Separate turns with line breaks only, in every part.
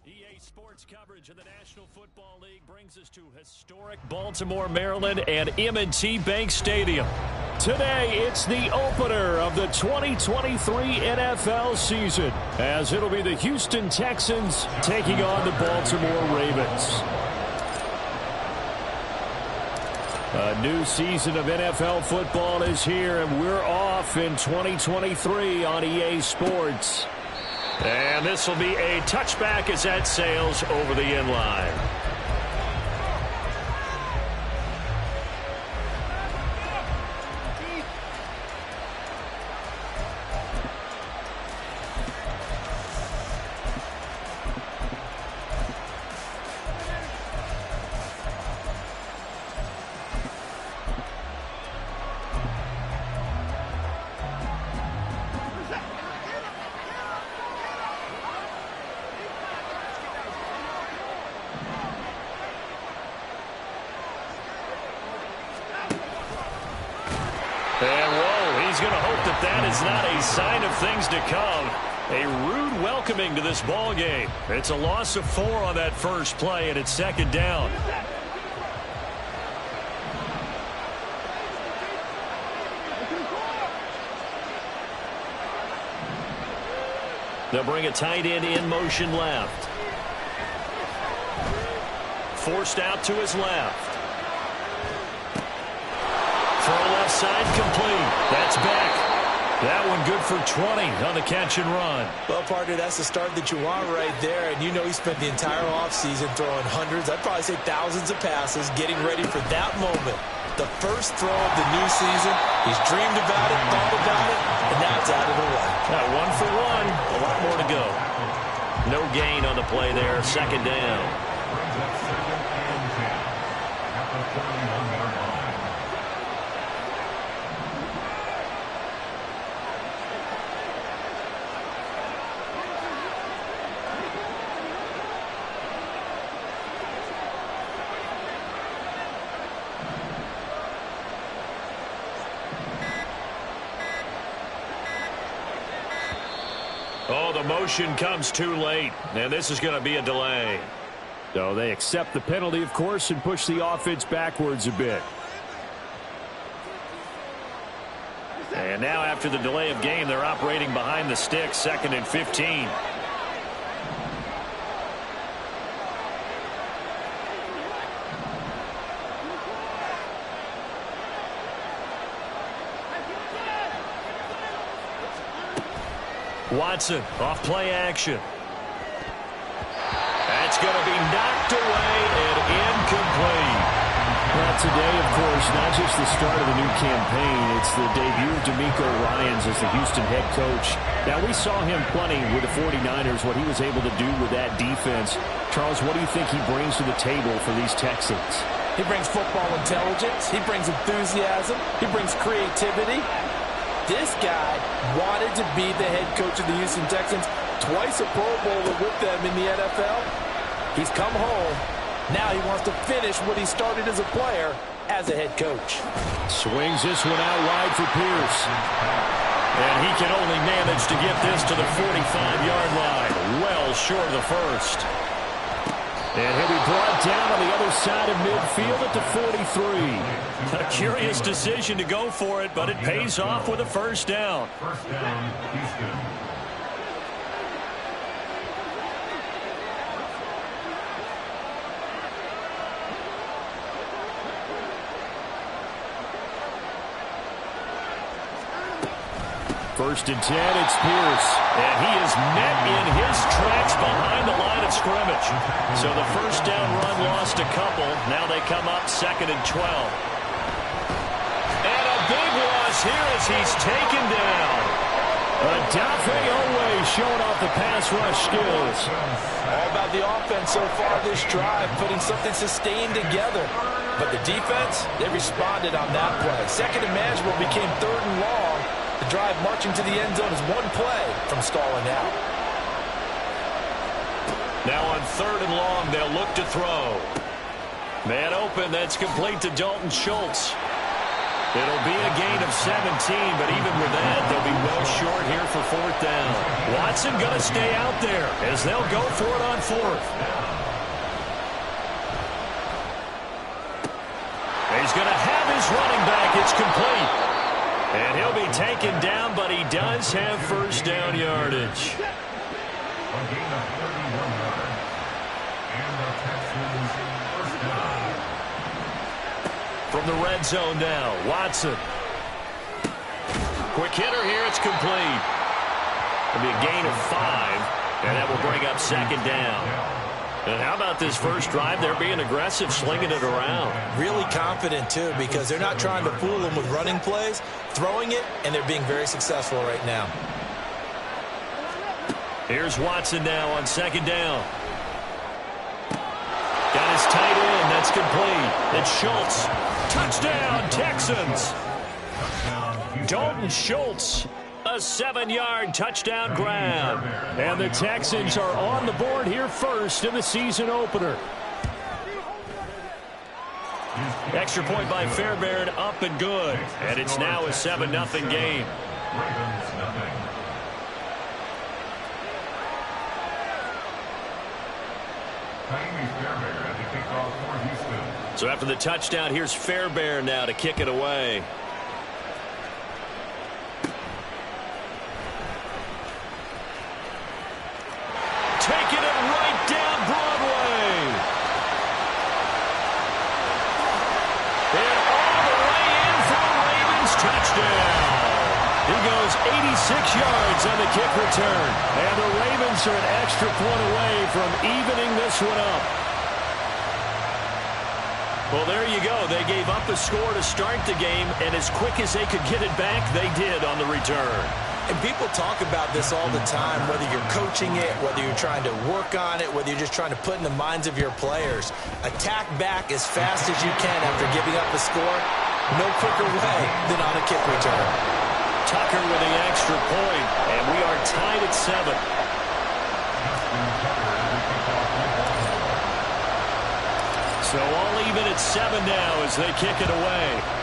EA Sports coverage of the National Football League brings us to historic Baltimore, Maryland and M&T Bank Stadium. Today, it's the opener of the 2023 NFL season, as it'll be the Houston Texans taking on the Baltimore Ravens. A new season of NFL football is here, and we're off in 2023 on EA Sports. And this will be a touchback as that sails over the end line. That is not a sign of things to come. A rude welcoming to this ball game. It's a loss of 4 on that first play, and it's second down. They'll bring a tight end in motion left. Forced out to his left. For a left side, complete. That's back. That one good for 20 on the catch and run.
Well, partner, that's the start that you want right there. And you know he spent the entire offseason throwing hundreds, I'd probably say thousands of passes, getting ready for that moment. The first throw of the new season. He's dreamed about it, thought about it, and now it's out of the way.
Now 1 for 1, a lot more to go. No gain on the play there, second down. Oh, the motion comes too late, and this is going to be a delay. So they accept the penalty, of course, and push the offense backwards a bit. And now after the delay of game, they're operating behind the sticks, 2nd and 15. Watson, off play action. That's going to be knocked away and incomplete. Well, today, of course, not just the start of the new campaign, it's the debut of DeMeco Ryans as the Houston head coach. Now, we saw him plenty with the 49ers, what he was able to do with that defense. Charles, what do you think he brings to the table for these Texans?
He brings football intelligence. He brings enthusiasm. He brings creativity. This guy wanted to be the head coach of the Houston Texans, twice a Pro Bowler with them in the NFL. He's come home. Now he wants to finish what he started as a player as a head coach.
Swings this one out wide for Pierce. And he can only manage to get this to the 45-yard line. Well short of the first. And he'll be brought down on the other side of midfield at the 43. A curious decision to go for it, but it pays off with a first down.
First down, Houston.
First and 10, it's Pierce. And he is met in his tracks behind the line of scrimmage. So the first down run lost a couple. Now they come up 2nd and 12. And a big loss here as he's taken down. Adafe Owe showing off the pass rush skills.
All about the offense so far this drive, putting something sustained together. But the defense, they responded on that play. Second and manageable became 3rd and long. The drive marching to the end zone is one play from stalling out.
Now on 3rd and long, they'll look to throw. Man open, that's complete to Dalton Schultz. It'll be a gain of 17, but even with that, they'll be well short here for 4th down. Watson going to stay out there as they'll go for it on 4th. He's going to have his running back. It's complete. And he'll be taken down, but he does have first down yardage.
A gain of 31 yards. And the Texans first down.
From the red zone now, Watson. Quick hitter here, it's complete. It'll be a gain of 5, and that will bring up 2nd down. And how about this first drive? They're being aggressive, slinging it around.
Really confident, too, because they're not trying to fool them with running plays, throwing it, and they're being very successful right now.
Here's Watson now on 2nd down. Got his tight end. That's complete. It's Schultz. Touchdown, Texans. Dalton Schultz. A 7-yard touchdown grab. And the Texans are on the board here first in the season opener. Extra point by Fairbairn, up and good. And it's now a 7-0 game.
Ravens, nothing. Fairbairn at the kickoff for Houston.
So after the touchdown, here's Fairbairn now to kick it away. Taking it right down Broadway. And all the way in for a Ravens touchdown. He goes 86 yards on the kick return. And the Ravens are an extra point away from evening this one up. Well, there you go. They gave up a score to start the game, and as quick as they could get it back, they did on the return.
And people talk about this all the time, whether you're coaching it, whether you're trying to work on it, whether you're just trying to put in the minds of your players. Attack back as fast as you can after giving up a score. No quicker way than on a kick return.
Tucker with the extra point, and we are tied at 7. So all even at 7 now as they kick it away.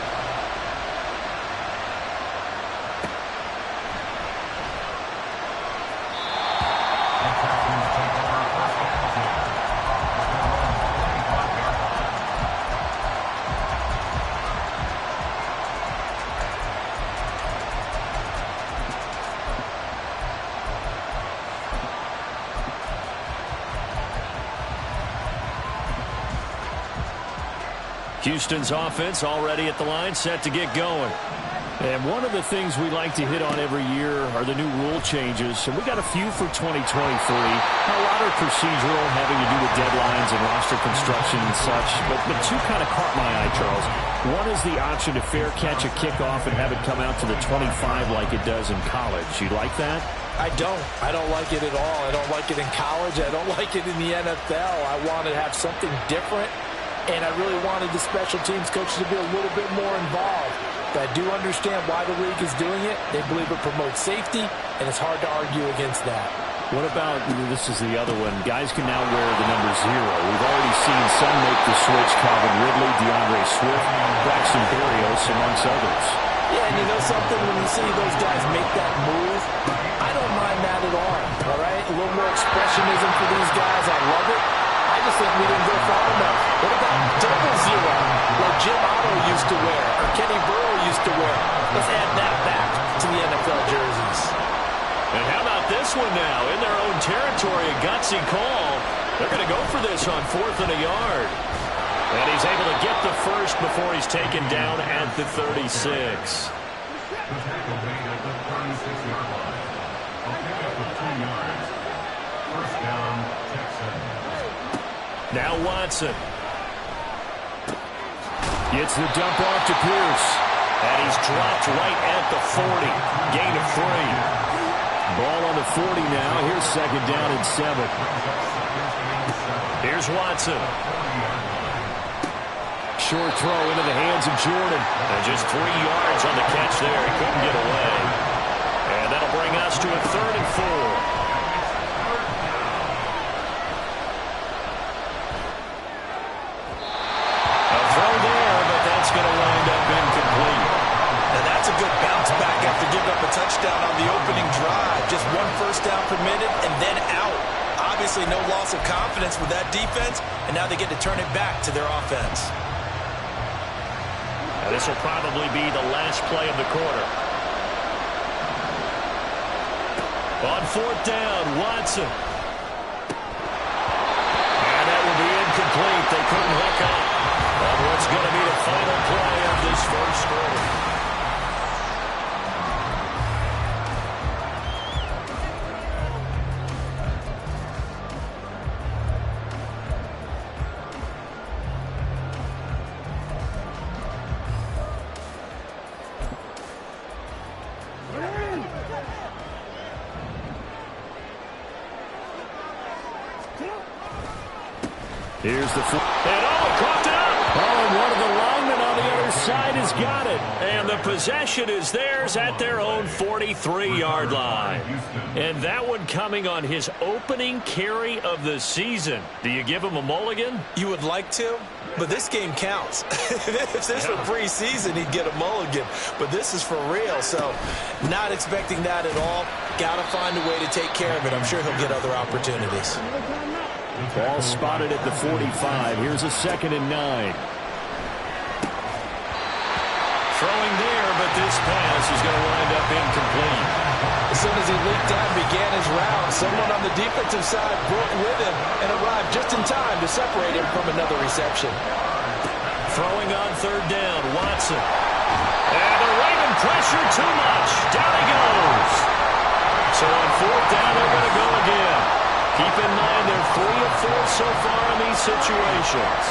Houston's offense already at the line, set to get going. And one of the things we like to hit on every year are the new rule changes. And we got a few for 2023. A lot are procedural, having to do with deadlines and roster construction and such. But two kind of caught my eye, Charles. One is the option to fair catch a kickoff and have it come out to the 25 like it does in college. You like that?
I don't. I don't like it at all. I don't like it in college. I don't like it in the NFL. I want to have something different. And I really wanted the special teams coaches to be a little bit more involved. But I do understand why the league is doing it. They believe it promotes safety, and it's hard to argue against that.
What about, this is the other one, guys can now wear the number 0. We've already seen some make the switch, Calvin Ridley, DeAndre Swift, Braxton Berrios, amongst others.
Yeah, and you know something, when you see those guys make that move, I don't mind that at all right? A little more expressionism for these guys. I love it. I just think we didn't go far enough. What about double 0, like Jim Otto used to wear, or Kenny Burrow used to wear? Let's add that back to the NFL jerseys.
And how about this one now? In their own territory, a gutsy call. They're going to go for this on 4th and a yard. And he's able to get the first before he's taken down at the 36. Now Watson. Gets the dump off to Pierce. And he's dropped right at the 40. Gain of 3. Ball on the 40 now. Here's 2nd down and 7. Here's Watson. Short throw into the hands of Jordan. And just 3 yards on the catch there. He couldn't get away. And that'll bring us to a 3rd and 4. Going to wind up incomplete.
And that's a good bounce back after giving up a touchdown on the opening drive. Just 1 first down permitted and then out. Obviously no loss of confidence with that defense, and now they get to turn it back to their offense.
Now this will probably be the last play of the quarter. On 4th down, Watson. And that will be incomplete. They couldn't hook up. And what's going to be the final play of this first quarter? Here's the and caught it up. And one of the linemen on the other side has got it. And the possession is theirs at their own 43-yard line. And that one coming on his opening carry of the season. Do you give him a mulligan?
You would like to, but this game counts. If this were preseason, he'd get a mulligan. But this is for real, so not expecting that at all. Got to find a way to take care of it. I'm sure he'll get other opportunities.
Ball spotted at the 45. Here's a 2nd and 9. Throwing there, but this pass is going to wind up incomplete.
As soon as he leaped out and began his route, someone on the defensive side broke with him and arrived just in time to separate him from another reception.
Throwing on 3rd down, Watson. And the Raven pressure too much. Down he goes. So on 4th down, they're going to go again. Keep in mind they're 3 of 4 so far in these situations.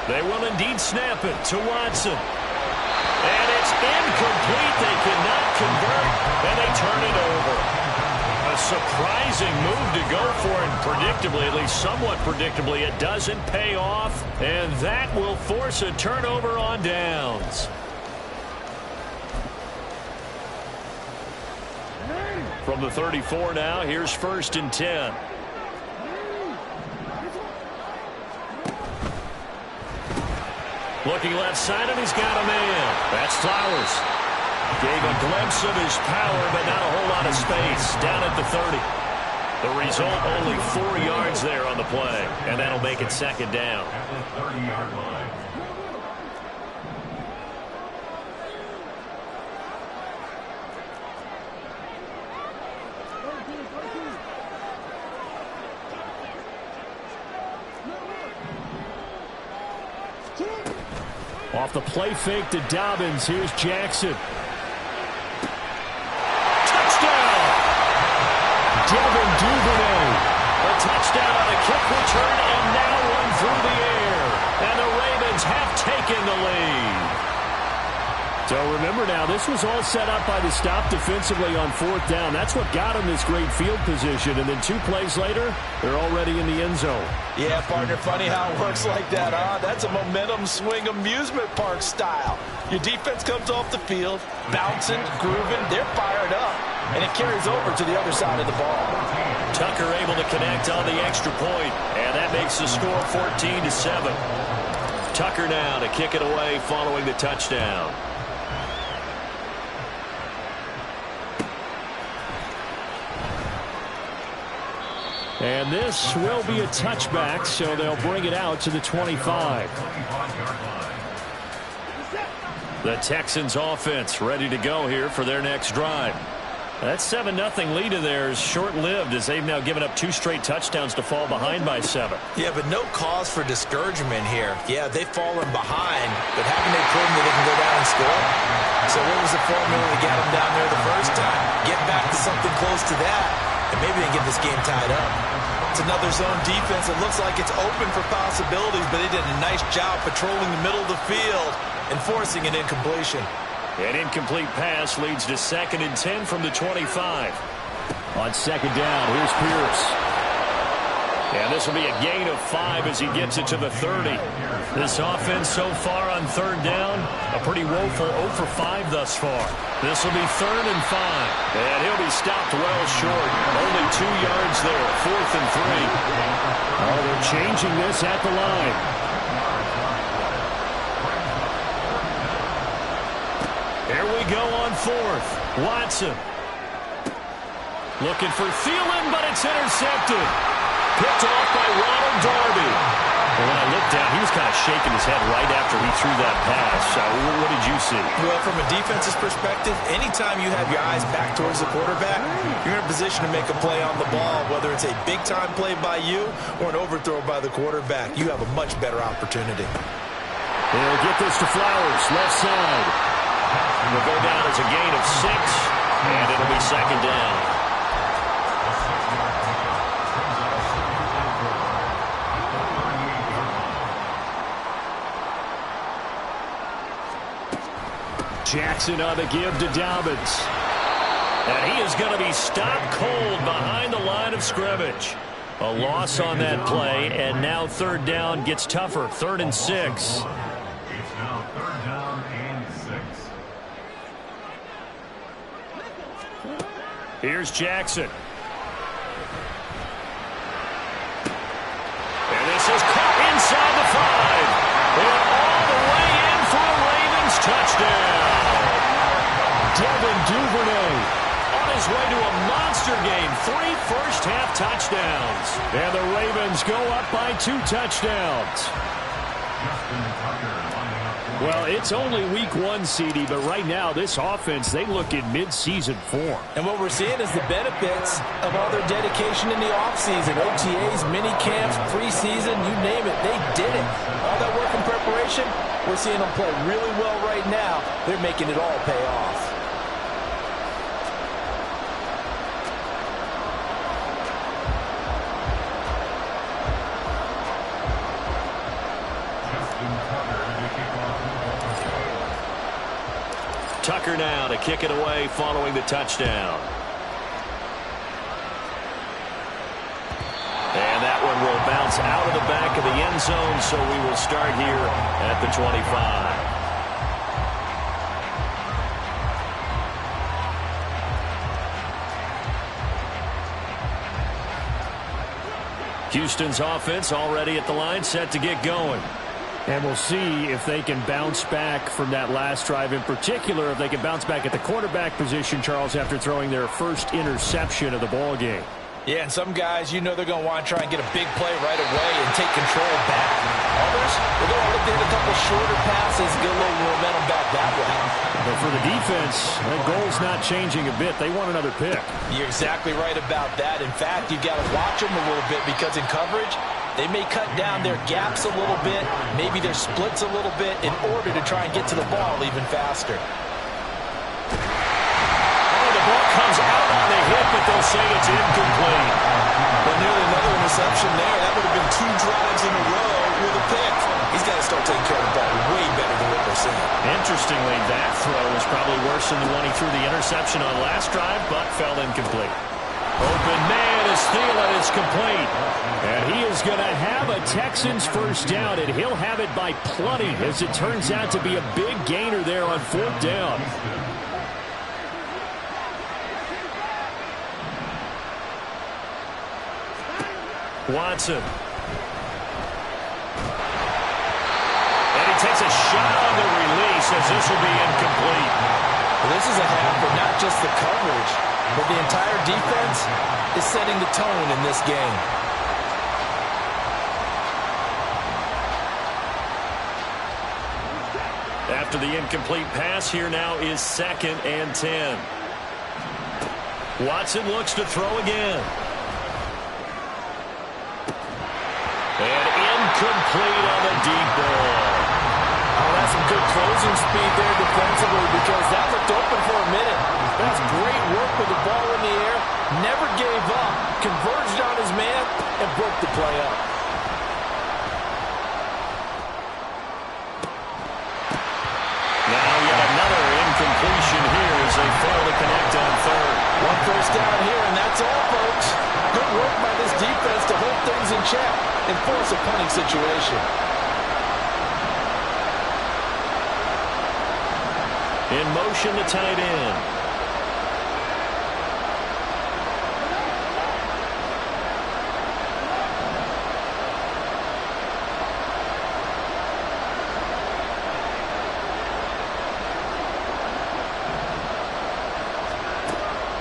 They will indeed snap it to Watson. And it's incomplete. They cannot convert, and they turn it over. A surprising move to go for, and predictably, at least somewhat predictably, it doesn't pay off, and that will force a turnover on downs. From the 34 now, here's 1st and 10. Looking left side, and he's got a man. That's Flowers. Gave a glimpse of his power, but not a whole lot of space. Down at the 30. The result, only 4 yards there on the play, and that'll make it 2nd down.
At the 30-yard line.
Off the play fake to Dobbins. Here's Jackson. Touchdown! Devin Duvernay. A touchdown on a kick return, and now one through the air. And the Ravens have taken the lead. So remember now, this was all set up by the stop defensively on fourth down. That's what got them this great field position. And then 2 plays later, they're already in the end zone.
Yeah, partner, funny how it works like that, huh? That's a momentum swing amusement park style. Your defense comes off the field, bouncing, grooving, they're fired up. And it carries over to the other side of the ball.
Tucker able to connect on the extra point, and that makes the score 14-7. Tucker now to kick it away following the touchdown. And this will be a touchback, so they'll bring it out to the 25. The Texans offense ready to go here for their next drive. That 7-0 lead of theirs short-lived as they've now given up 2 straight touchdowns to fall behind by 7.
Yeah, but no cause for discouragement here. Yeah, they've fallen behind, but haven't they proven that they can go down and score? So what was the formula to get them down there the first time? Get back to something close to that, and maybe they can get this game tied up. It's another zone defense. It looks like it's open for possibilities, but they did a nice job patrolling the middle of the field and forcing an incompletion.
An incomplete pass leads to 2nd and 10 from the 25. On 2nd down, here's Pierce. And this will be a gain of 5 as he gets it to the 30. This offense so far on 3rd down, a pretty woeful 0 for 5 thus far. This will be 3rd and 5. And he'll be stopped well short. Only 2 yards there, 4th and 3. Oh, they're changing this at the line. Here we go on 4th. Watson. Looking for Thielen, but it's intercepted. Picked off by Ronald Darby. And when I looked down, he was kind of shaking his head right after he threw that pass. What did you see?
Well, from a defense's perspective, anytime you have your eyes back towards the quarterback, you're in a position to make a play on the ball, whether it's a big-time play by you or an overthrow by the quarterback. You have a much better opportunity.
They'll get this to Flowers, left side. Will go down as a gain of 6, and it'll be 2nd down. Jackson on the give to Dobbins. And he is going to be stopped cold behind the line of scrimmage. A loss on that play, and now 3rd down gets tougher. 3rd and 6.
It's now 3rd down and 6.
Here's Jackson. And this is caught inside the 5. And all the way in for a Ravens touchdown. Devin Duvernay on his way to a monster game. 3 first-half touchdowns. And the Ravens go up by 2 touchdowns. Well, it's only week 1, CD, but right now this offense, they look in mid-season form.
And what we're seeing is the benefits of all their dedication in the offseason. OTAs, mini camps, preseason, you name it, they did it. All that work and preparation, we're seeing them play really well right now. They're making it all pay off.
Tucker now to kick it away following the touchdown. And that one will bounce out of the back of the end zone, so we will start here at the 25. Houston's offense already at the line, set to get going. And we'll see if they can bounce back from that last drive, in particular if they can bounce back at the quarterback position, Charles, after throwing their first interception of the ball game.
Yeah, and some guys, you know they're going to want to try and get a big play right away and take control back. Others, they're going to look to hit a couple shorter passes, get a little momentum back that way.
But for the defense, that goal's not changing a bit. They want another pick.
You're exactly right about that. In fact, you've got to watch them a little bit because in coverage, they may cut down their gaps a little bit, maybe their splits a little bit in order to try and get to the ball even faster.
Oh, the ball comes out on the hit, but they'll say it's incomplete.
But nearly another interception there. That would have been 2 drives in a row with a pick. He's got to start taking care of the ball way better than what we're seeing.
Interesting. Interestingly, that throw was probably worse than the one he threw the interception on last drive, but fell incomplete. Open man is Thielen. It's complete. And he is going to have a Texans first down, and he'll have it by plenty, as it turns out to be a big gainer there on fourth down. Watson. And he takes a shot on the release, as this will be incomplete.
Well, this is a half for not just the coverage, but the entire defense is setting the tone in this game.
After the incomplete pass, here now is 2nd and 10. Watson looks to throw again. And incomplete on the deep ball.
Oh, that's some good closing speed there defensively, because that looked open for a minute. That's great work with the ball in the air. Never gave up. Converged on his man and broke the play up.
Now yet another incompletion here as they fail to connect on third.
One first down here, and that's all, folks. Good work by this defense to hold things in check and force a punting situation.
In motion, the tight end.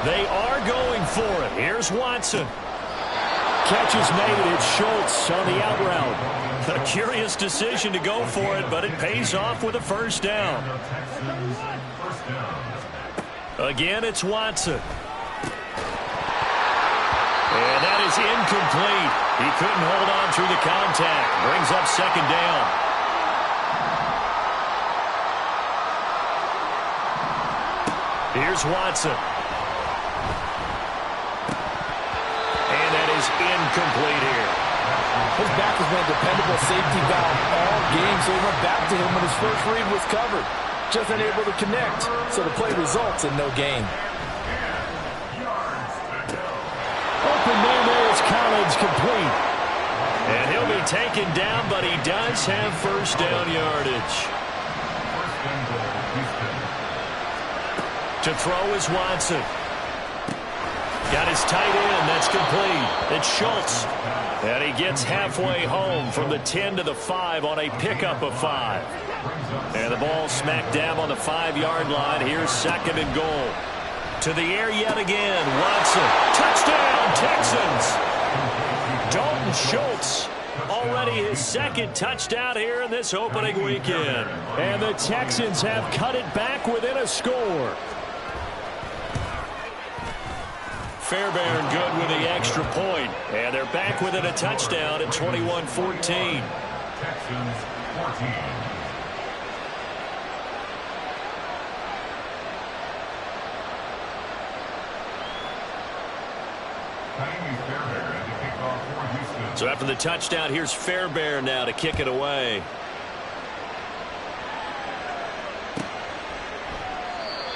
They are going for it. Here's Watson. Catch is made. It's Schultz on the out route. A curious decision to go for it, but it pays off with a first down. Again, it's Watson. And that is incomplete. He couldn't hold on through the contact. Brings up 2nd down. Here's Watson. And that is incomplete here.
His back has been a dependable safety valve all game, so he went back to him when his first read was covered. Just unable to connect, so the play results in no gain.
Open man there is Collins, complete. And he'll be taken down, but he does have first down yardage. To throw is Watson. Got his tight end. That's complete. It's Schultz. And he gets halfway home from the 10 to the 5 on a pickup of 5. And the ball smack dab on the 5-yard line. Here's 2nd and goal. To the air yet again. Watson. Touchdown, Texans. Dalton Schultz. Already his 2nd touchdown here in this opening weekend. And the Texans have cut it back within a score. Fairbairn good with the extra point. And they're back within a touchdown at 21-14.
Texans 14.
So after the touchdown, here's Fairbairn now to kick it away.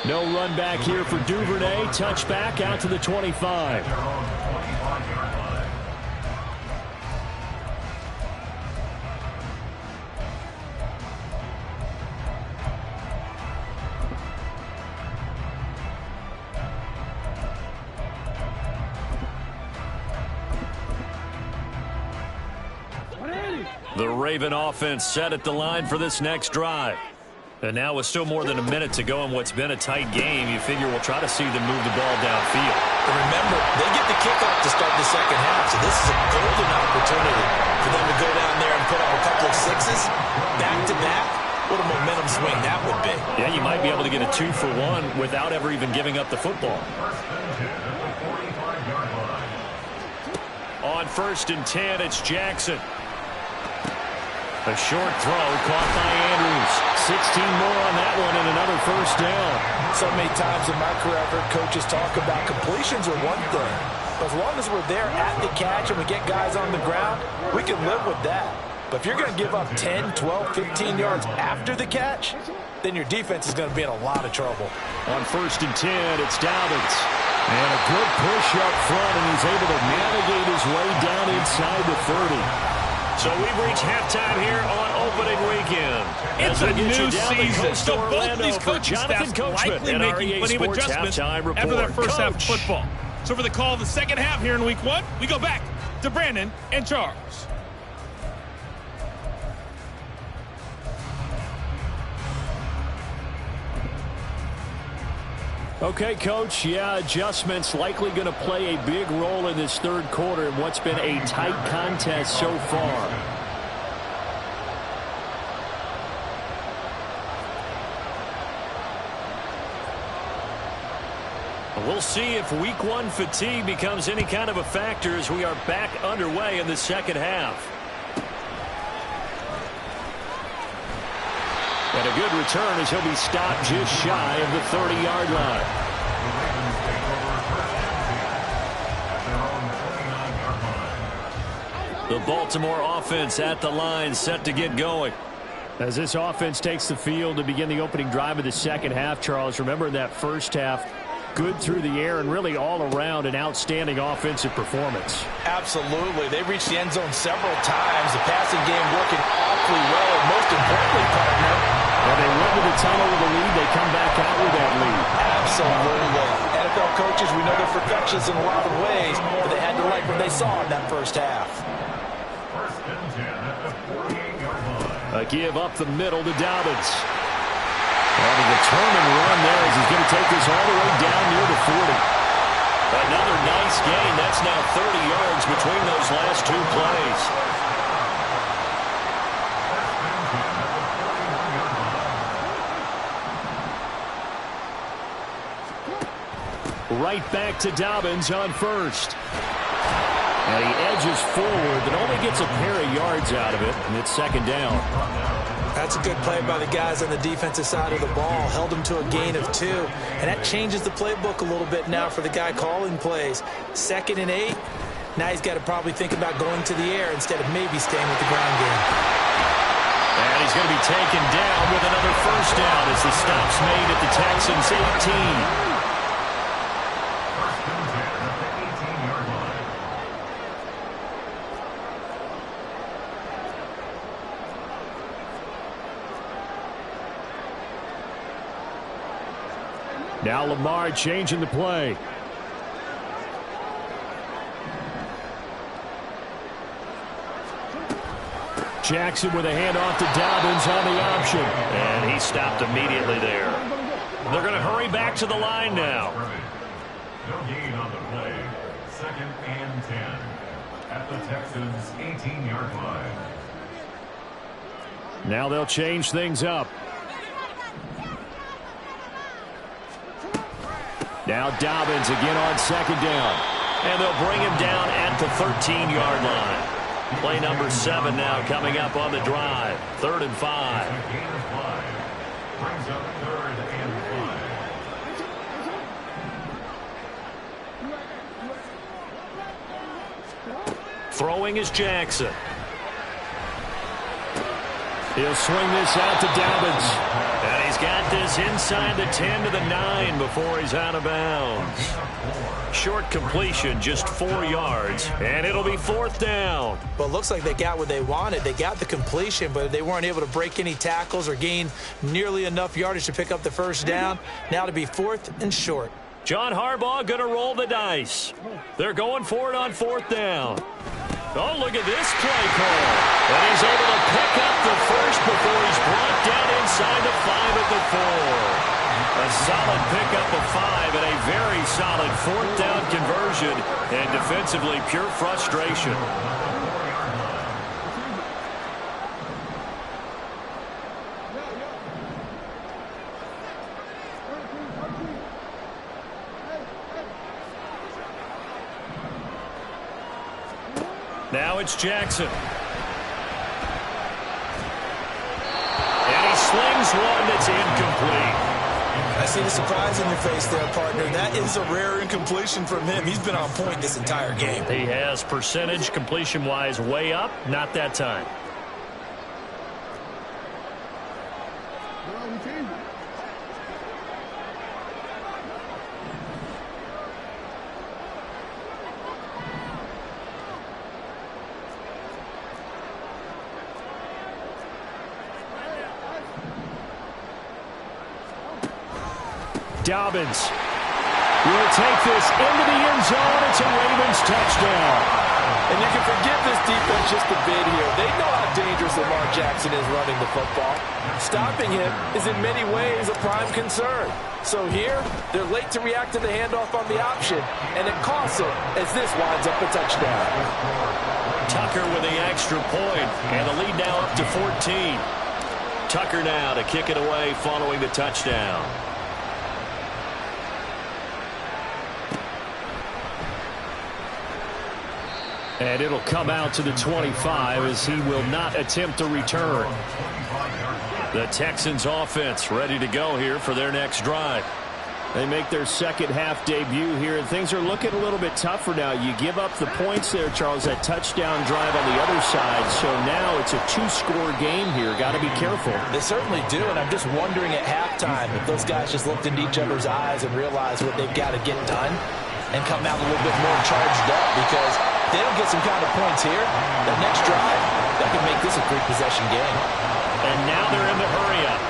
No run back here for Duvernay. Touchback out to the 25. The Raven offense set at the line for this next drive. And now with still more than a minute to go in what's been a tight game, you figure we'll try to see them move the ball downfield.
And remember, they get the kickoff to start the second half, so this is a golden opportunity for them to go down there and put up a couple of sixes back-to-back. What a momentum swing that would be.
Yeah, you might be able to get a 2-for-1 without ever even giving up the football. On 1st and 10, it's Jackson. A short throw caught by Andrews. 16 more on that one and another first down.
So many times in my career I've heard coaches talk about completions are one thing. But as long as we're there at the catch and we get guys on the ground, we can live with that. But if you're going to give up 10, 12, 15 yards after the catch, then your defense is going to be in a lot of trouble.
On 1st and 10, it's Dobbins. And a good push up front, and he's able to navigate his way down inside the 30. So we've reached halftime here on opening weekend.
It's a new season, so both these coaching staffs likely making plenty of adjustments after their first half of football. So for the call of the second half here in week 1, we go back to Brandon and Charles.
Okay, Coach, yeah, adjustments likely going to play a big role in this third quarter in what's been a tight contest so far. We'll see if week 1 fatigue becomes any kind of a factor as we are back underway in the second half. And a good return as he'll be stopped just shy of the 30-yard line. The Baltimore offense at the line, set to get going. As this offense takes the field to begin the opening drive of the second half, Charles, remember in that first half, good through the air and really all around an outstanding offensive performance.
Absolutely. They reached the end zone several times. The passing game working awfully well. And most importantly, partner,
when they went to the tunnel with a lead, they come back out with that lead.
Absolutely. NFL coaches, we know they're perfectionists in a lot of ways, but they had to like what they saw in that first half.
A give up the middle to Dobbins. And a determined run there as he's going to take this all the way down near the 40. Another nice gain. That's now 30 yards between those last 2 plays. Right back to Dobbins on 1st. And he edges forward, but only gets a pair of yards out of it, and it's 2nd down.
That's a good play by the guys on the defensive side of the ball. Held them to a gain of 2. And that changes the playbook a little bit now for the guy calling plays. 2nd and 8. Now he's got to probably think about going to the air instead of maybe staying with the ground game.
And he's going to be taken down with another 1st down as the stop's made at the Texans' 18. Now Lamar changing the play. Jackson with a handoff to Dobbins on the option. And he stopped immediately there. They're going to hurry back to the line now.
No gain on the play. 2nd and 10 at the Texans' 18-yard line.
Now they'll change things up. Now Dobbins again on 2nd down. And they'll bring him down at the 13-yard line. Play number 7 now coming up on the drive. 3rd and 5.
Gain of 5. Brings up 3rd and 5.
Throwing is Jackson. He'll swing this out to Dobbins. And he's got this inside the 10 to the 9 before he's out of bounds. Short completion, just 4 yards, and it'll be 4th down.
Well, it looks like they got what they wanted. They got the completion, but they weren't able to break any tackles or gain nearly enough yardage to pick up the 1st down. Now to be 4th and short.
John Harbaugh going to roll the dice. They're going for it on 4th down. Oh, look at this play call. And he's able to pick up the 1st before he's brought down inside the 5 at the 4. A solid pickup of 5 and a very solid 4th down conversion, and defensively pure frustration. Now it's Jackson. And he slings one that's incomplete.
I see the surprise in your face there, partner. That is a rare incompletion from him. He's been on point this entire game.
He has percentage completion-wise way up. Not that time. Dobbins will take this into the end zone. It's a Ravens touchdown.
And you can forgive this defense just a bit here. They know how dangerous Lamar Jackson is running the football. Stopping him is in many ways a prime concern. So here, they're late to react to the handoff on the option, and it costs them as this winds up a touchdown.
Tucker with the extra point, and the lead now up to 14. Tucker now to kick it away following the touchdown. And it'll come out to the 25 as he will not attempt to return. The Texans offense ready to go here for their next drive. They make their second half debut here, and things are looking a little bit tougher now. You give up the points there, Charles, that touchdown drive on the other side. So now it's a two-score game here. Got to be careful.
They certainly do, and I'm just wondering at halftime if those guys just looked into each other's eyes and realized what they've got to get done and come out a little bit more charged up, because they don't get some kind of points here. The next drive, that could make this a three-possession game.
And now they're in the hurry-up.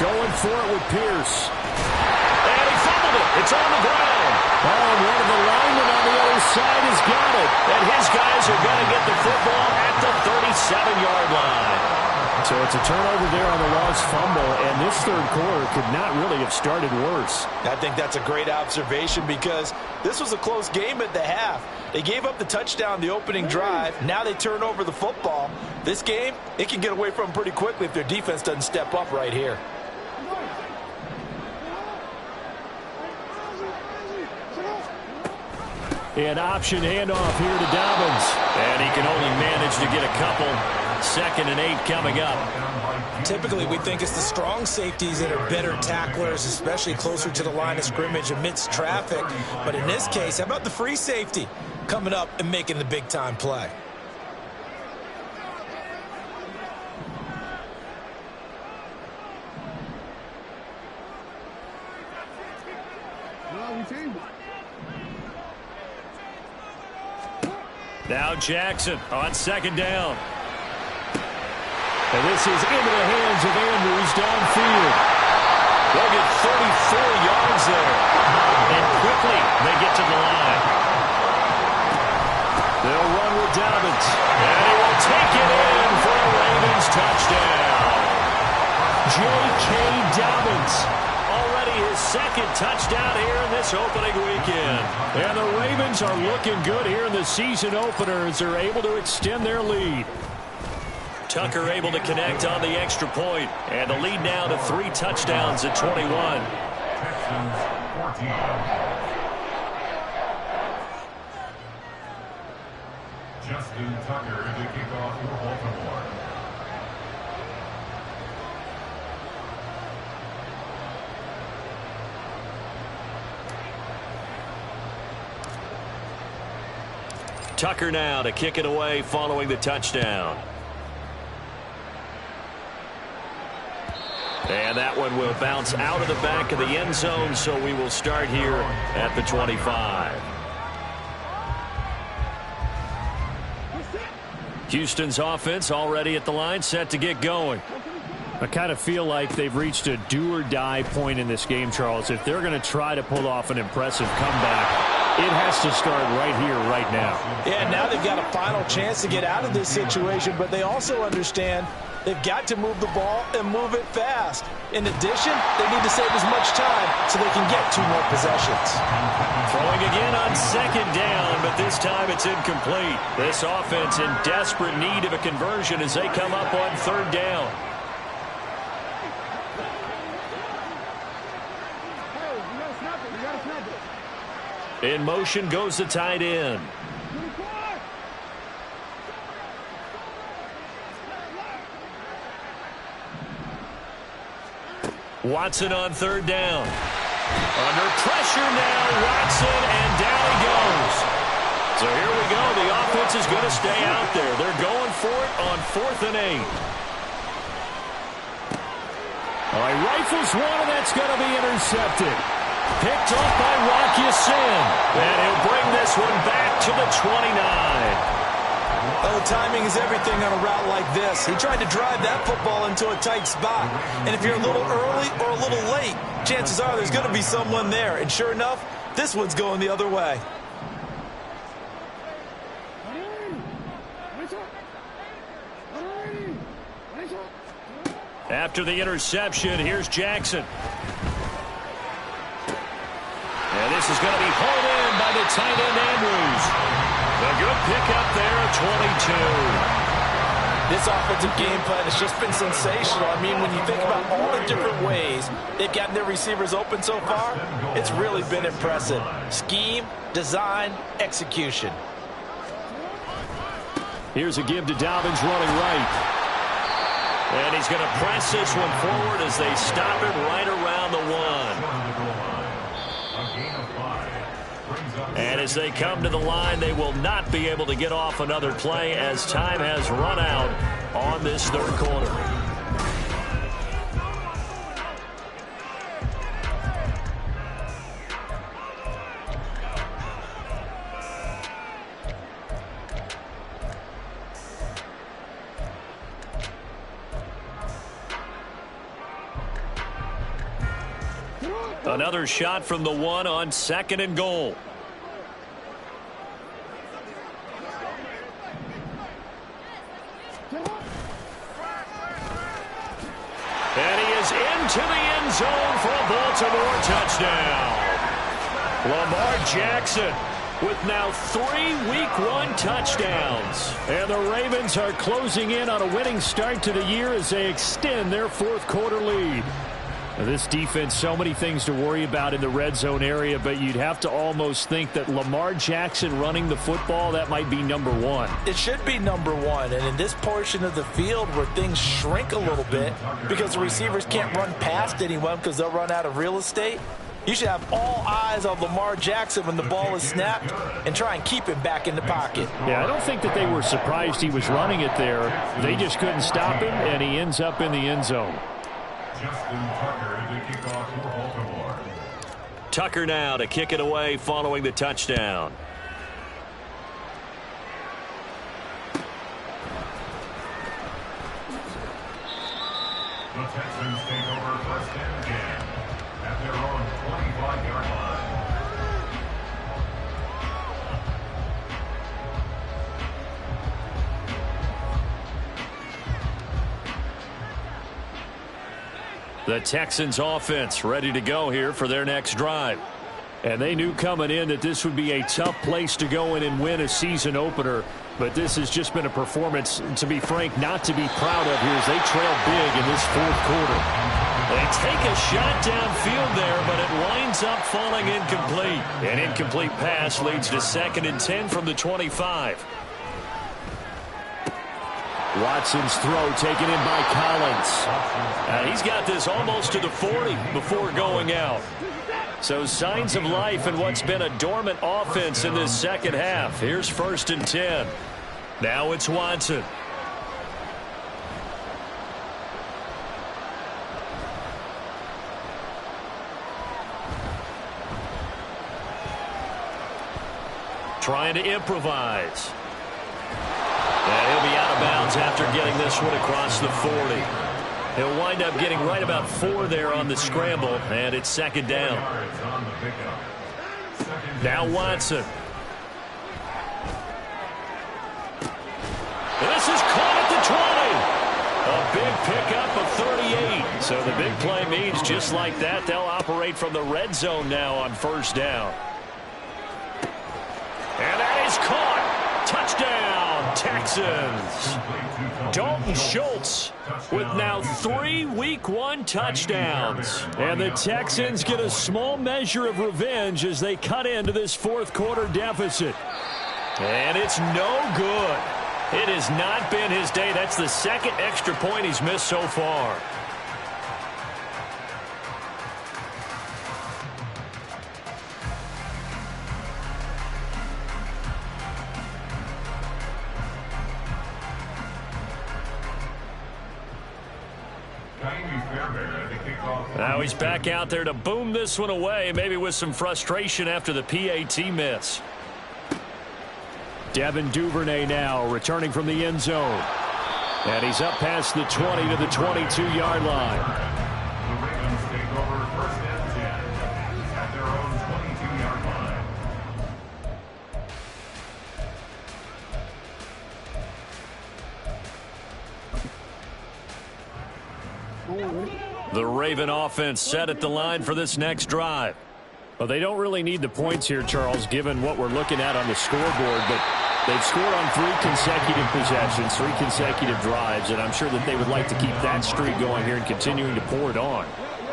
Going for it with Pierce. And he fumbled it. It's on the ground. Oh, and one of the linemen on the other side has got it. And his guys are going to get the football at the 37-yard line. So it's a turnover there on the lost fumble, and this third quarter could not really have started worse.
I think that's a great observation, because this was a close game at the half. They gave up the touchdown the opening drive. Now they turn over the football. This game, it can get away from them pretty quickly if their defense doesn't step up right here.
An option handoff here to Dobbins. And he can only manage to get a couple. 2nd and 8 coming up.
Typically, we think it's the strong safeties that are better tacklers, especially closer to the line of scrimmage amidst traffic. But in this case, how about the free safety coming up and making the big-time play?
Now Jackson on 2nd down. And this is into the hands of Andrews downfield. They'll get 34 yards there. And quickly they get to the line. They'll run with Dobbins. And he will take it in for a Ravens touchdown. J.K. Dobbins. Already his 2nd touchdown here in this opening weekend. And the Ravens are looking good here in the season opener as they're able to extend their lead. Tucker able to connect on the extra point, and the lead now to 3 touchdowns at 21.
Texans 14. Justin Tucker to kick off for Baltimore.
Tucker now to kick it away following the touchdown. And that one will bounce out of the back of the end zone, so we will start here at the 25. Houston's offense already at the line, set to get going. I kind of feel like they've reached a do-or-die point in this game, Charles. If they're going to try to pull off an impressive comeback, it has to start right here, right now.
Yeah, now they've got a final chance to get out of this situation, but they also understand they've got to move the ball and move it fast. In addition, they need to save as much time so they can get 2 more possessions.
Throwing again on 2nd down, but this time it's incomplete. This offense in desperate need of a conversion as they come up on 3rd down. In motion goes the tight end. Watson on 3rd down. Under pressure now, Watson, and down he goes. So here we go. The offense is going to stay out there. They're going for it on 4th and 8. All right, rifles one, and that's going to be intercepted. Picked off by Rock Ya-Sin. And he'll bring this one back to the 29.
Well, the timing is everything on a route like this. He tried to drive that football into a tight spot. And if you're a little early or a little late, chances are there's going to be someone there. And sure enough, this one's going the other way.
After the interception, here's Jackson. And this is going to be hauled in by the tight end, Andrews. A good pickup there at 22.
This offensive game plan has just been sensational. I mean, when you think about all the different ways they've gotten their receivers open so far, it's really been impressive. Scheme, design, execution.
Here's a give to Dobbins running right. And he's going to press this one forward as they stop it right around the 1. And as they come to the line, they will not be able to get off another play as time has run out on this third quarter. Another shot from the 1 on 2nd and goal. And he is into the end zone for a Baltimore touchdown. Lamar Jackson with now 3 Week 1 touchdowns. And the Ravens are closing in on a winning start to the year as they extend their 4th quarter lead. This defense, so many things to worry about in the red zone area, but you'd have to almost think that Lamar Jackson running the football, that might be number 1.
It should be number 1, and in this portion of the field where things shrink a little bit because the receivers can't run past anyone because they'll run out of real estate, you should have all eyes on Lamar Jackson when the ball is snapped and try and keep him back in the pocket.
Yeah, I don't think that they were surprised he was running it there. They just couldn't stop him, and he ends up in the end zone.
Justin Tucker to kick off for Baltimore.
Tucker now to kick it away following the touchdown.
The Texans take over 1st and 10 at their own 25-yard line.
The Texans offense ready to go here for their next drive. And they knew coming in that this would be a tough place to go in and win a season opener. But this has just been a performance, to be frank, not to be proud of here as they trail big in this 4th quarter. They take a shot downfield there, but it winds up falling incomplete. An incomplete pass leads to 2nd and 10 from the 25. Watson's throw taken in by Collins. He's got this almost to the 40 before going out. So signs of life in what's been a dormant offense in this second half. Here's 1st and 10. Now it's Watson. Trying to improvise. And he'll be out of bounds after getting this one across the 40. He'll wind up getting right about 4 there on the scramble, and it's 2nd down. Now Watson. This is caught at the 20. A big pickup of 38. So the big play means just like that, they'll operate from the red zone now on 1st down. And that is caught. Touchdown, Texans. Dalton Schultz with now 3 Week 1 touchdowns. And the Texans get a small measure of revenge as they cut into this 4th quarter deficit. And it's no good. It has not been his day. That's the 2nd extra point he's missed so far. Now he's back out there to boom this one away, maybe with some frustration after the PAT miss. Devin Duvernay now returning from the end zone. And he's up past the 20 to the 22-yard line.
The Ravens take over first and 10 at their own 22-yard line.
The Raven offense set at the line for this next drive. Well, they don't really need the points here, Charles, given what we're looking at on the scoreboard, but they've scored on 3 consecutive possessions, 3 consecutive drives, and I'm sure that they would like to keep that streak going here and continuing to pour it on.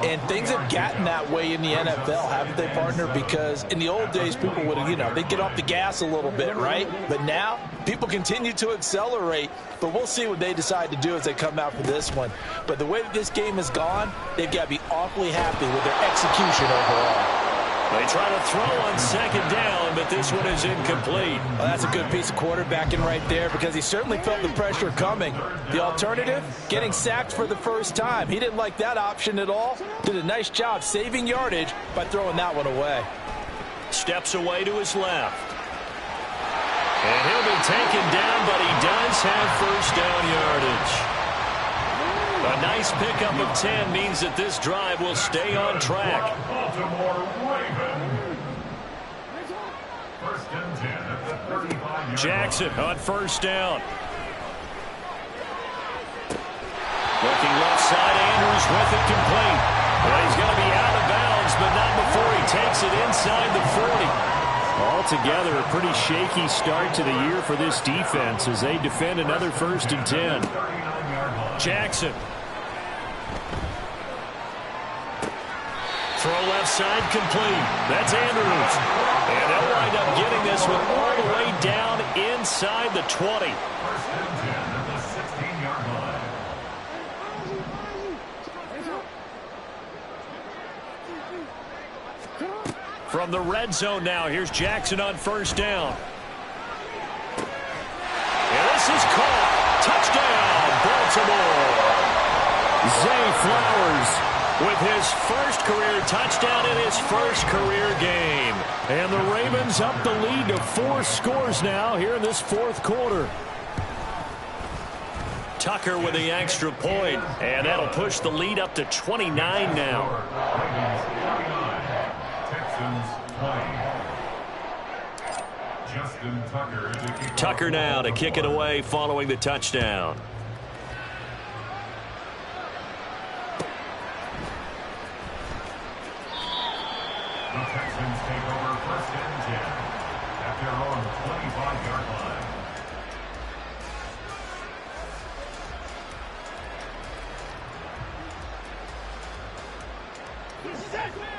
And things have gotten that way in the NFL, haven't they, partner? Because in the old days, people would have, they'd get off the gas a little bit, right? But now, people continue to accelerate. But we'll see what they decide to do as they come out for this one. But the way that this game has gone, they've got to be awfully happy with their execution overall.
They try to throw on second down, but this one is incomplete.
Well, that's a good piece of quarterbacking right there because he certainly felt the pressure coming. The alternative, getting sacked for the first time. He didn't like that option at all. Did a nice job saving yardage by throwing that one away.
Steps away to his left. And he'll be taken down, but he does have first down yardage. A nice pickup of 10 means that this drive will stay on track.
First and 10 at the 35-yard
Jackson on first down. Looking left side, Andrews with it complete. Well, he's going to be out of bounds, but not before he takes it inside the 40. Altogether, a pretty shaky start to the year for this defense as they defend another first and 10. Jackson. Throw left side complete. That's Andrews. And they'll wind up getting this one all the way down inside the 20.
First and 10 at the 16-yard line.
From the red zone now, here's Jackson on first down. And this is caught. Touchdown, Baltimore. Zay Flowers with his first career touchdown in his first career game. And the Ravens up the lead to 4 scores now here in this fourth quarter. Tucker with the extra point, and that'll push the lead up to 29 now.
Ravens 29, Texans 20. Justin Tucker to kick
Tucker now to kick it away following the touchdown.
The Texans take over first and 10 at their own 25-yard line.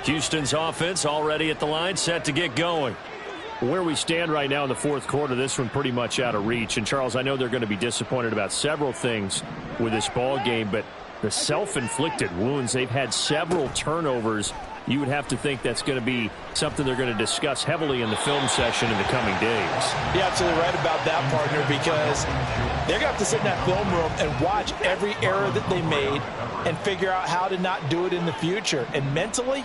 Houston's offense already at the line, set to get going. Where we stand right now in the fourth quarter, this one pretty much out of reach. And, Charles, I know they're going to be disappointed about several things with this ball game, but the self-inflicted wounds, they've had several turnovers. You would have to think that's going to be something they're going to discuss heavily in the film session in the coming days.
You're absolutely right about that, partner, because they're going to have to sit in that film room and watch every error that they made and figure out how to not do it in the future. And mentally,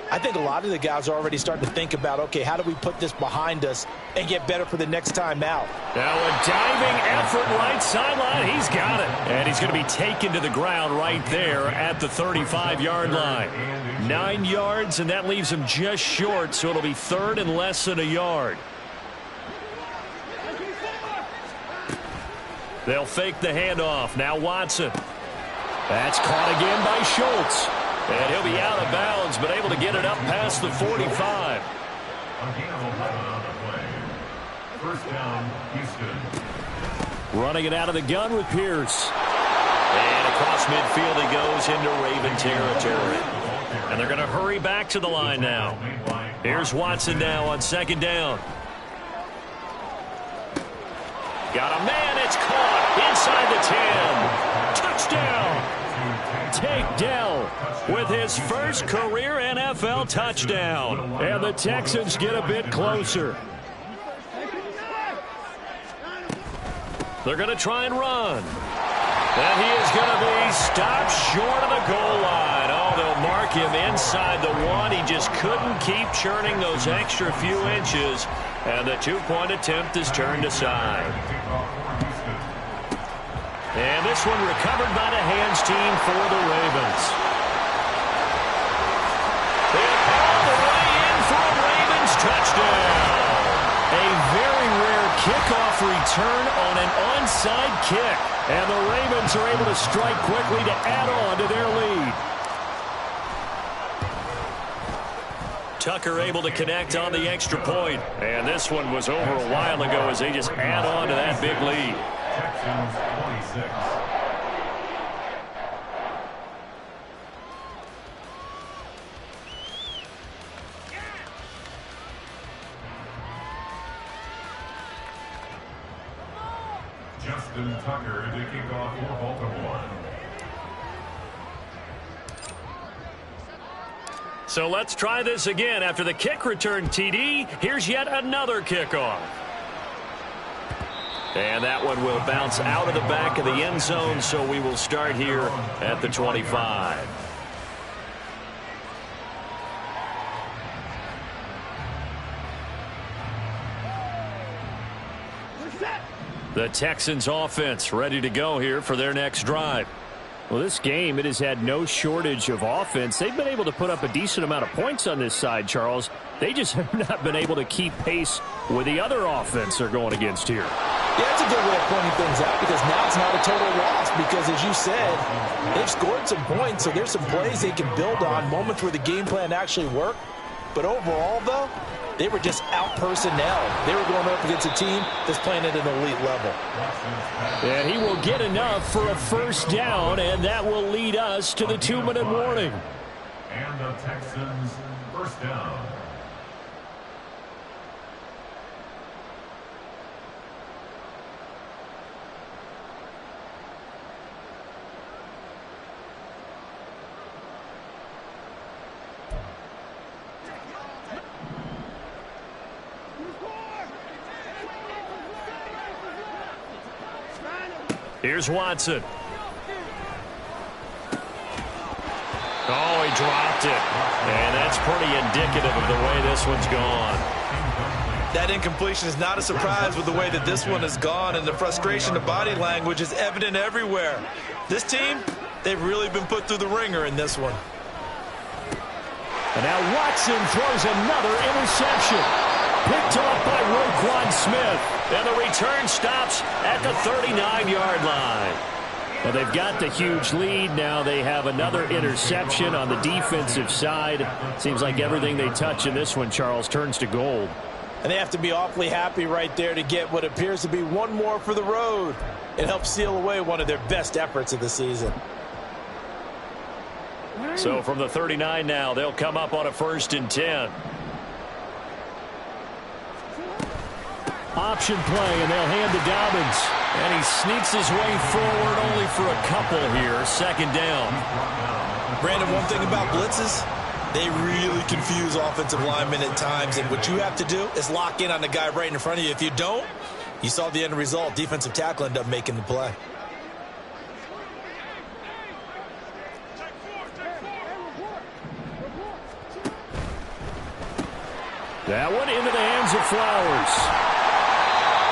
I think a lot of the guys are already starting to think about, okay, how do we put this behind us and get better for the next time out?
Now a diving effort right sideline. He's got it. And he's going to be taken to the ground right there at the 35-yard line. 9 yards, and that leaves him just short, so it'll be third and less than a yard. They'll fake the handoff. Now Watson. That's caught again by Schultz. And he'll be out of bounds, but able to get it up past the 45.
A gain of 11 on the play. First down, Houston.
Running it out of the gun with Pierce. And across midfield he goes into Raven territory. And they're going to hurry back to the line now. Here's Watson now on second down. Got a man, it's caught inside the 10. Touchdown. Tank Dell with his first career NFL touchdown. And the Texans get a bit closer. They're going to try and run. And he is going to be stopped short of the goal line. Oh, they'll mark mark him inside the 1. He just couldn't keep churning those extra few inches, and the two-point attempt is turned aside. And this one recovered by the hands team for the Ravens. And all the way in for a Ravens touchdown. A very rare kickoff return on an onside kick. And the Ravens are able to strike quickly to add on to their lead. Tucker able to connect on the extra point. And this one was over a while ago as they just add on to that big lead. Texans 26.
Justin Tucker to kick off for Baltimore.
So let's try this again. After the kick return TD, here's yet another kickoff. And that one will bounce out of the back of the end zone, so we will start here at the 25. The Texans offense ready to go here for their next drive. Well, this game, it has had no shortage of offense. They've been able to put up a decent amount of points on this side, Charles. They just have not been able to keep pace with the other offense they're going against here.
Yeah, that's a good way of pointing things out, because now it's not a total loss, because as you said, they've scored some points, so there's some plays they can build on, moments where the game plan actually worked. But overall, though, they were just out-personnel. They were going up against a team that's playing at an elite level.
And he will get enough for a first down, and that will lead us to the 2-minute warning.
And the Texans first down.
Here's Watson. Oh, he dropped it. And that's pretty indicative of the way this one's gone.
That incompletion is not a surprise with the way that this one has gone, and the frustration of body language is evident everywhere. This team, they've really been put through the ringer in this one.
And now Watson throws another interception. Picked off by Roquan Smith. And the return stops at the 39-yard line. Well, they've got the huge lead. Now they have another interception on the defensive side. Seems like everything they touch in this one, Charles, turns to gold.
And they have to be awfully happy right there to get what appears to be one more for the road. It helps seal away one of their best efforts of the season.
So from the 39 now, they'll come up on a 1st and 10. Option play, and they'll hand to Dobbins. And he sneaks his way forward only for a couple here. 2nd down.
Brandon, one thing about blitzes, they really confuse offensive linemen at times. And what you have to do is lock in on the guy right in front of you. If you don't, you saw the end result. Defensive tackle ended up making the play.
That one into the hands of Flowers.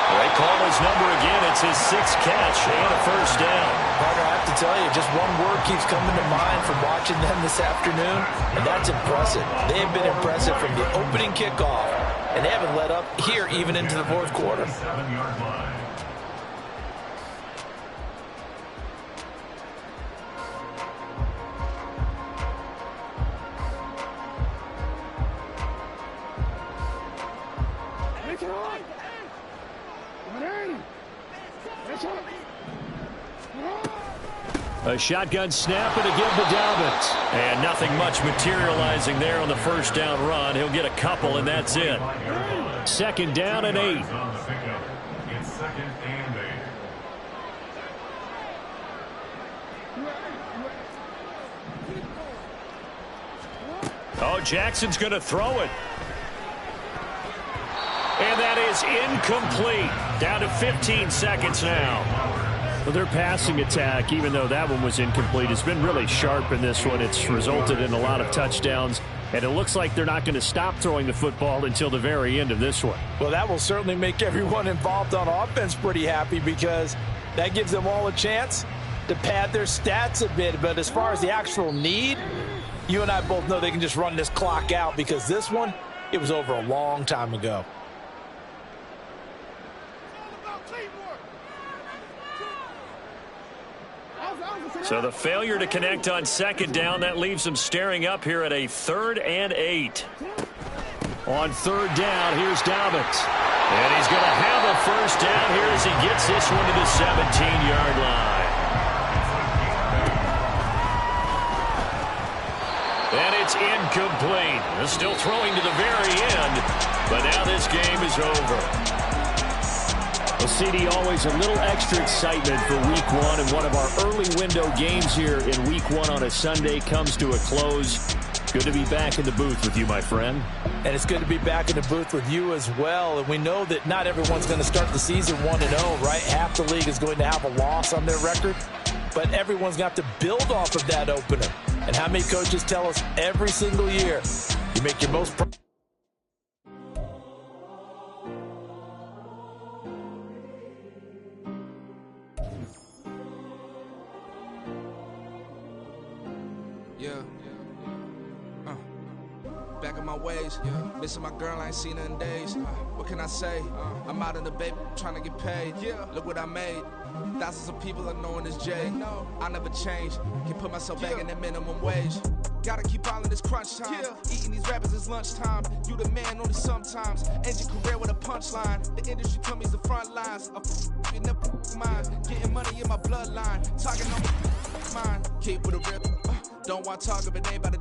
They call his number again. It's his 6th catch and a 1st down.
Partner, I have to tell you, just one word keeps coming to mind from watching them this afternoon, and that's impressive. They have been impressive from the opening kickoff, and they haven't let up here even into the 4th quarter.
7-yard line.
A shotgun snap and a give to Dobbins. And nothing much materializing there on the 1st down run. He'll get a couple, and that's it. 2nd down and 8.
It's 2nd and 8.
Oh, Jackson's going to throw it. And that is incomplete. Down to 15 seconds now. Well, their passing attack, even though that one was incomplete, has been really sharp in this one. It's resulted in a lot of touchdowns, and it looks like they're not going to stop throwing the football until the very end of this one.
Well, that will certainly make everyone involved on offense pretty happy, because that gives them all a chance to pad their stats a bit. But as far as the actual need, you and I both know they can just run this clock out, because this one, it was over a long time ago.
So the failure to connect on second down, that leaves them staring up here at a 3rd and 8. On 3rd down, here's Dobbins. And he's going to have a first down here as he gets this one to the 17-yard line. And it's incomplete. They're still throwing to the very end, but now this game is over. Well, CD, always a little extra excitement for Week 1, and one of our early window games here in Week 1 on a Sunday comes to a close. Good to be back in the booth with you, my friend.
And it's good to be back in the booth with you as well. And we know that not everyone's going to start the season 1-0, right? Half the league is going to have a loss on their record, but everyone's got to build off of that opener. And how many coaches tell us every single year, you make your most...
Back in my ways, missing my girl, I ain't seen her in days. What can I say? I'm out in the baby trying to get paid. Look what I made. Thousands of people are knowing this Jay. I never change. Can put myself back in the minimum wage. Gotta keep all in this crunch time. Eating these rappers is lunchtime. You the man only sometimes. End your career with a punchline. The industry told me the front lines. In the mind. Getting money in my bloodline. Talking on my mind. Keep with a rip. Don't want to talk if it ain't about the